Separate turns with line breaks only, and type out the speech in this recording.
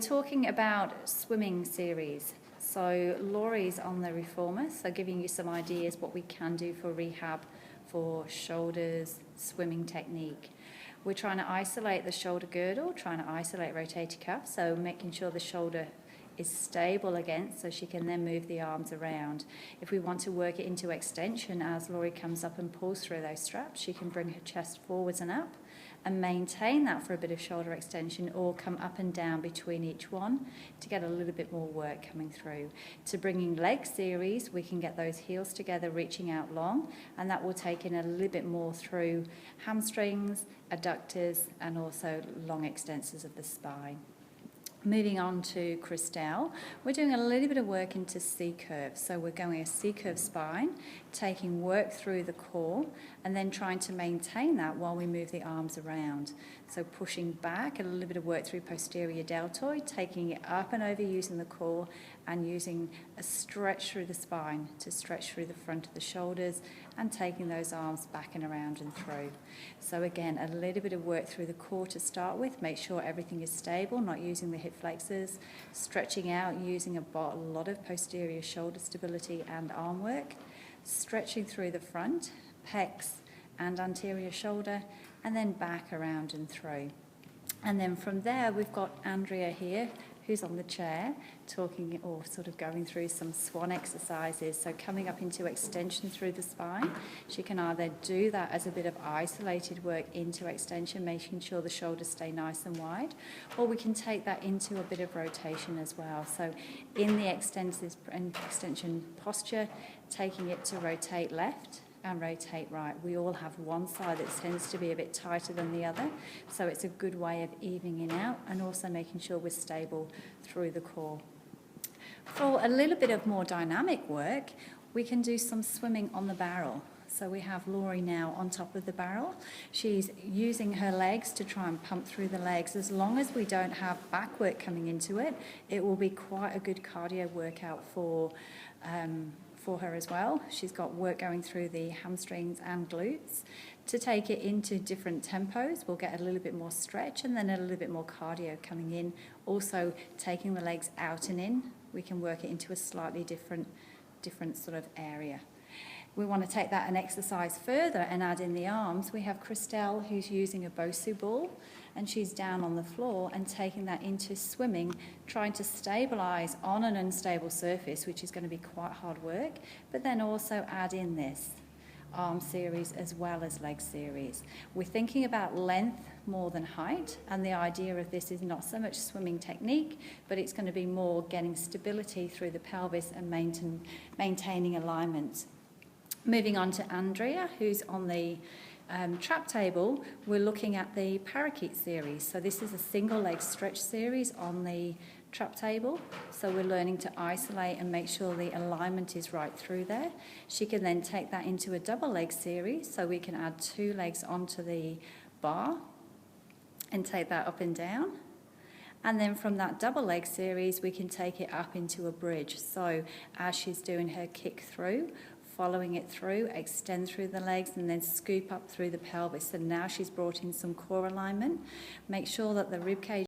Talking about swimming series. So Laurie's on the reformer, so giving you some ideas what we can do for rehab for shoulders, swimming technique. We're trying to isolate the shoulder girdle, trying to isolate rotator cuff, so making sure the shoulder is stable against so she can then move the arms around. If we want to work it into extension, as Laurie comes up and pulls through those straps, she can bring her chest forwards and up and maintain that for a bit of shoulder extension, or come up and down between each one to get a little bit more work coming through. To bringing leg series, we can get those heels together, reaching out long, and that will take in a little bit more through hamstrings, adductors, and also long extensors of the spine. Moving on to Christelle, we're doing a little bit of work into C-curve. So we're going a C-curve spine, taking work through the core, and then trying to maintain that while we move the arms around. So pushing back, a little bit of work through posterior deltoid, taking it up and over using the core, and using a stretch through the spine to stretch through the front of the shoulders, and taking those arms back and around and through. So again, a little bit of work through the core to start with. Make sure everything is stable, not using the hip flexors, stretching out, using a lot of posterior shoulder stability and arm work, stretching through the front, pecs and anterior shoulder, and then back around and through. And then from there, we've got Andrea here, who's on the chair, talking or sort of going through some swan exercises. So coming up into extension through the spine, she can either do that as a bit of isolated work into extension, making sure the shoulders stay nice and wide, or we can take that into a bit of rotation as well. So in the extension posture, taking it to rotate left and rotate right. We all have one side that tends to be a bit tighter than the other, so it's a good way of evening out and also making sure we're stable through the core. For a little bit of more dynamic work, we can do some swimming on the barrel. So we have Laurie now on top of the barrel. She's using her legs to try and pump through the legs. As long as we don't have back work coming into it, it will be quite a good cardio workout for her as well. She's got work going through the hamstrings and glutes. To take it into different tempos, we'll get a little bit more stretch and then a little bit more cardio coming in. Also taking the legs out and in, we can work it into a slightly different sort of area. We want to take that an exercise further and add in the arms. We have Christelle, who's using a Bosu ball, and she's down on the floor and taking that into swimming, trying to stabilise on an unstable surface, which is going to be quite hard work, but then also add in this arm series as well as leg series. We're thinking about length more than height, and the idea of this is not so much swimming technique, but it's going to be more getting stability through the pelvis and maintaining alignment. Moving on to Andrea, who's on the trap table, we're looking at the parakeet series. So this is a single leg stretch series on the trap table. So we're learning to isolate and make sure the alignment is right through there. She can then take that into a double leg series, so we can add 2 legs onto the bar and take that up and down. And then from that double leg series, we can take it up into a bridge. So as she's doing her kick through, following it through, extend through the legs and then scoop up through the pelvis. And now she's brought in some core alignment. Make sure that the rib cage